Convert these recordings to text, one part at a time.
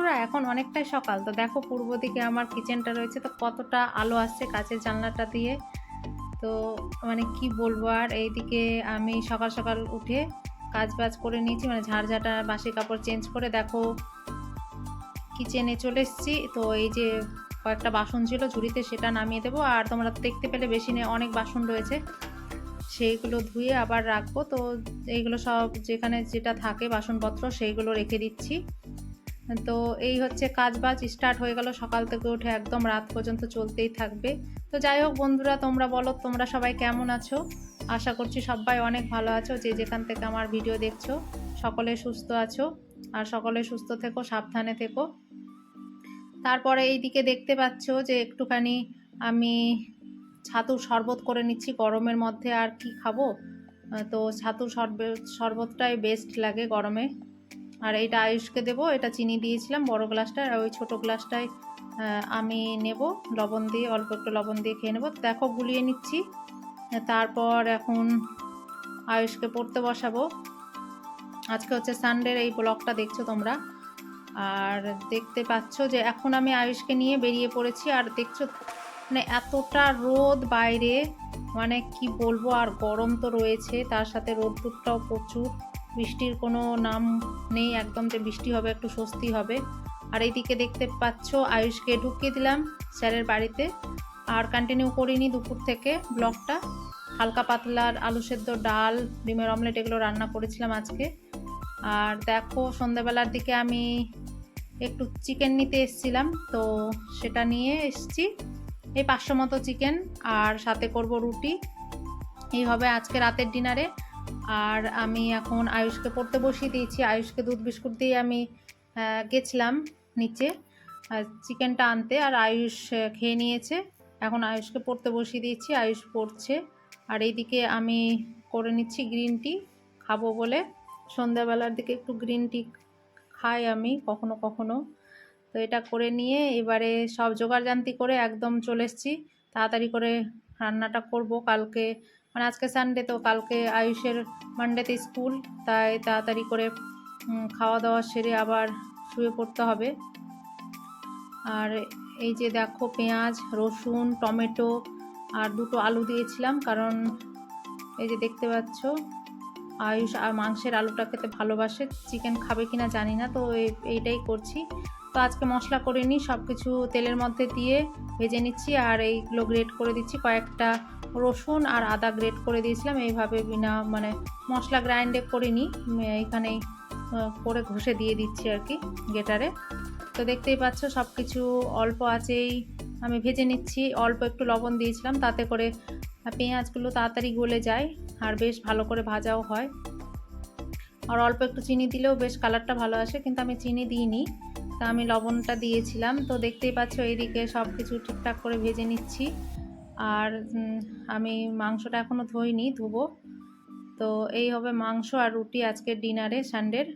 বন্ধুরা, এখন অনেকটাই সকাল। তো দেখো পূর্ব দিকে আমার কিচেনটা রয়েছে, তো কতটা আলো আসছে কাচের জানলাটা দিয়ে। তো মানে কি বলবো আর, এইদিকে আমি সকাল সকাল উঠে কাজ বাজ করে নিয়েছি, মানে ঝাড়ঝাঁটা বাসি কাপড় চেঞ্জ করে দেখো কিচেনে চলে এসেছি। তো এই যে কয়েকটা বাসন ছিল ঝুড়িতে, সেটা নামিয়ে দেবো। আর তোমরা দেখতে পেলে বেসিনে অনেক বাসন রয়েছে, সেইগুলো ধুয়ে আবার রাখবো। তো এইগুলো সব যেখানে যেটা থাকে বাসনপত্র সেইগুলো রেখে দিচ্ছি। তো এই হচ্ছে কাজবাজ স্টার্ট হয়ে গেল সকাল থেকে উঠে, একদম রাত পর্যন্ত চলতেই থাকবে। তো যাই হোক বন্ধুরা, তোমরা বলো তোমরা সবাই কেমন আছো? আশা করছি সবাই অনেক ভালো আছো, যে যেখান থেকে আমার ভিডিও দেখছো সকলে সুস্থ আছো। আর সকলে সুস্থ থেকো, সাবধানে থেকো। তারপরে এইদিকে দেখতে পাচ্ছ যে একটুখানি আমি ছাতুর শরবত করে নিচ্ছি গরমের মধ্যে। আর কি খাবো, তো ছাতুর শরবতটাই বেস্ট লাগে গরমে। আর এইটা আয়ুষকে দেবো, এটা চিনি দিয়েছিলাম বড় গ্লাসটায়, আর ওই ছোটো গ্লাসটায় আমি নেব লবণ দিয়ে, অল্প একটু লবণ দিয়ে খেয়ে নেবো। দেখো গুলিয়ে নিচ্ছি। তারপর এখন আয়ুষকে পড়তে বসাবো। আজকে হচ্ছে সানডের এই ব্লগটা দেখছো তোমরা। আর দেখতে পাচ্ছ যে এখন আমি আয়ুষকে নিয়ে বেরিয়ে পড়েছি। আর দেখছো মানে এতটা রোদ বাইরে, মানে কি বলবো। আর গরম তো রয়েছে, তার সাথে রোদ্দুরটাও প্রচুর। বৃষ্টির কোনো নাম নেই একদম, যে বৃষ্টি হবে একটু স্বস্তি হবে। আর এইদিকে দেখতে পাচ্ছ আয়ুষকে ঢুকিয়ে দিলাম স্যারের বাড়িতে। আর কন্টিনিউ করিনি দুপুর থেকে ব্লগটা। হালকা পাতলার আলু সেদ্ধ, ডাল, ডিমের অমলেট এগুলো রান্না করেছিলাম আজকে। আর দেখো সন্ধ্যাবেলার দিকে আমি একটু চিকেন নিতে এসেছিলাম, তো সেটা নিয়ে এসেছি এই 500 মতো চিকেন। আর সাথে করব রুটি, এই হবে আজকে রাতের ডিনারে। আর আমি এখন আয়ুষকে পড়তে বসিয়ে দিয়েছি। আয়ুষকে দুধ বিস্কুট দিয়ে আমি গেছিলাম নিচে চিকেনটা আনতে, আর আয়ুষ খেয়ে নিয়েছে। এখন আয়ুষকে পড়তে বসিয়ে দিয়েছি, আয়ুষ পড়ছে। আর এইদিকে আমি করে নিচ্ছি গ্রিন টি খাবো বলে। সন্ধ্যাবেলার দিকে একটু গ্রিন টি খাই আমি কখনো কখনো। তো এটা করে নিয়ে এবারে সব জোগাড়জান্তি করে একদম চলে এসেছি। তাড়াতাড়ি করে রান্নাটা করব কালকে, মানে আজকে সানডে, তো কালকে আয়ুষের মানডেতে স্কুল। তাই তাড়াতাড়ি করে খাওয়া দাওয়া সেরে আবার শুয়ে পড়তে হবে। আর এই যে দেখো পেঁয়াজ, রসুন, টমেটো আর দুটো আলু দিয়েছিলাম, কারণ এই যে দেখতে পাচ্ছ আয়ুষ আর মাংসের আলুটা খেতে ভালোবাসে, চিকেন খাবে কিনা জানি না, তো এইটাই করছি। তো আজকে মশলা করে নিই, সব কিছু তেলের মধ্যে দিয়ে ভেজে নিচ্ছি। আর এইগুলো গ্রেট করে দিচ্ছি, কয়েকটা রসুন আর আদা গ্রেট করে দিয়েছিলাম এইভাবে, বিনা মানে মশলা গ্রাইন্ডে করিনি, এইখানেই করে ঘষে দিয়ে দিচ্ছি আর কি গ্রেটারে। তো দেখতেই পাচ্ছ সব কিছু অল্প আঁচেই আমি ভেজে নিচ্ছি। অল্প একটু লবণ দিয়েছিলাম, তাতে করে পেঁয়াজগুলো তাড়াতাড়ি গলে যায় আর বেশ ভালো করে ভাজাও হয়। আর অল্প একটু চিনি দিলেও বেশ কালারটা ভালো আসে, কিন্তু আমি চিনি দিইনি, তা আমি লবণটা দিয়েছিলাম। তো দেখতেই পাচ্ছ এইদিকে সব কিছু ঠিকঠাক করে ভেজে নিচ্ছি। আর আমি মাংসটা এখনও ধুইনি, ধুবো। তো এই হবে মাংস আর রুটি আজকের ডিনারে সানডের।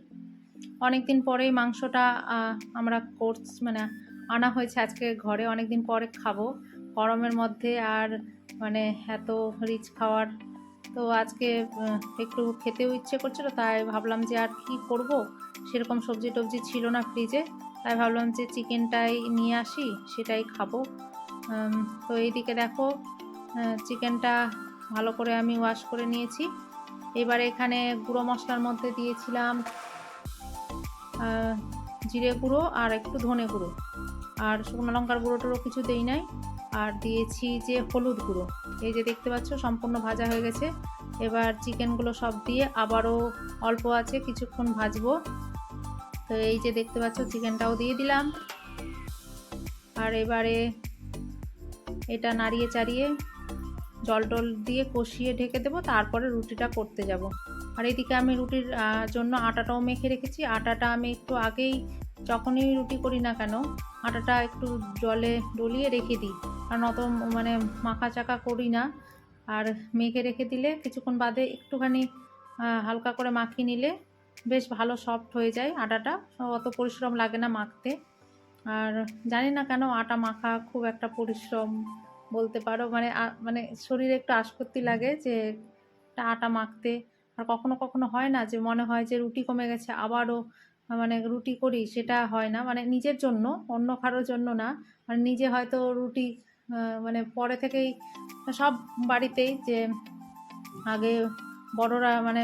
অনেক দিন পরেই মাংসটা আমরা মানে আনা হয়েছে আজকে ঘরে, অনেক দিন পরে খাবো গরমের মধ্যে। আর মানে এত রিচ খাওয়ার, তো আজকে একটু খেতেও ইচ্ছে করছিল, তাই ভাবলাম যে আর কি করব, সেরকম সবজি টবজি ছিল না ফ্রিজে, তাই ভাবলাম যে চিকেনটাই নিয়ে আসি, সেটাই খাবো। তো এইদিকে দেখো চিকেনটা ভালো করে আমি ওয়াশ করে নিয়েছি। এবার এখানে গুঁড়ো মশলার মধ্যে দিয়েছিলাম জিরে গুঁড়ো আর একটু ধনে গুঁড়ো, আর শুকনো লঙ্কার গুঁড়ো টুড়ো কিছু দেই নাই। আর দিয়েছি যে হলুদ গুঁড়ো। এই যে দেখতে পাচ্ছ সম্পূর্ণ ভাজা হয়ে গেছে। এবার চিকেনগুলো সব দিয়ে আবারও অল্প আছে কিছুক্ষণ ভাজবো। তো এই যে দেখতে পাচ্ছ চিকেনটাও দিয়ে দিলাম। আর এবারে এটা নাড়িয়ে চাড়িয়ে জল টল দিয়ে কষিয়ে ঢেকে দেবো, তারপরে রুটিটা করতে যাব। আর এদিকে আমি রুটির জন্য আটাটাও মেখে রেখেছি। আটাটা আমি একটু আগেই, যখনই রুটি করি না কেন, আটাটা একটু জলে ডলিয়ে রেখে দিই, কারণ অত মানে মাখা চাকা করি না। আর মেখে রেখে দিলে কিছুক্ষণ বাদে একটুখানি হালকা করে মাখিয়ে নিলে বেশ ভালো সফট হয়ে যায় আটাটা, অত পরিশ্রম লাগে না মাখতে। আর জানি না কেন আটা মাখা খুব একটা পরিশ্রম বলতে পারো, মানে মানে শরীরে একটু আশক্তি লাগে যে আটা মাখতে। আর কখনো কখনো হয় না যে মনে হয় যে রুটি কমে গেছে, আবারও মানে রুটি করি সেটা হয় না, মানে নিজের জন্য, অন্য কারোর জন্য না। মানে নিজে হয়তো রুটি মানে পরে থেকেই সব বাড়িতেই যে আগে বড়রা মানে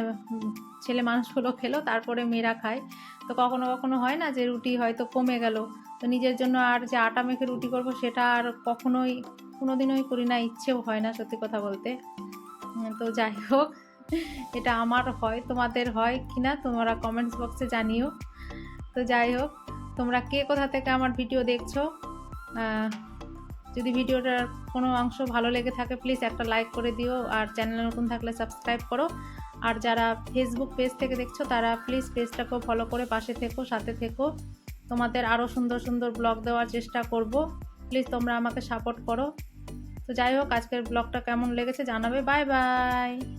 ছেলে মানুষগুলো খেলো তারপরে মেয়েরা খায়। তো কখনো কখনো হয় না যে রুটি হয়তো কমে গেল, তো নিজের জন্য আর যে আটা মেখে রুটি করব সেটা আর কখনোই কোনোদিনই করি না, ইচ্ছেও হয় না সত্যি কথা বলতে। তো যাই হোক, এটা আমার হয়, তোমাদের হয় কিনা তোমরা কমেন্টস বক্সে জানিও। তো যাই হোক, তোমরা কে কোথা থেকে আমার ভিডিও দেখছো, যদি ভিডিওটার কোনো অংশ ভালো লেগে থাকে প্লিজ একটা লাইক করে দিও, আর চ্যানেলে নতুন থাকলে সাবস্ক্রাইব করো। আর যারা ফেসবুক পেজ থেকে দেখছো তারা প্লিজ পেজটাকেও ফলো করে পাশে থেকো, সাথে থেকো। তোমাদের আরও সুন্দর সুন্দর ব্লগ দেওয়ার চেষ্টা করব, প্লিজ তোমরা আমাকে সাপোর্ট করো। তো যাই হোক, আজকের ব্লগটা কেমন লেগেছে জানাবে। Bye bye.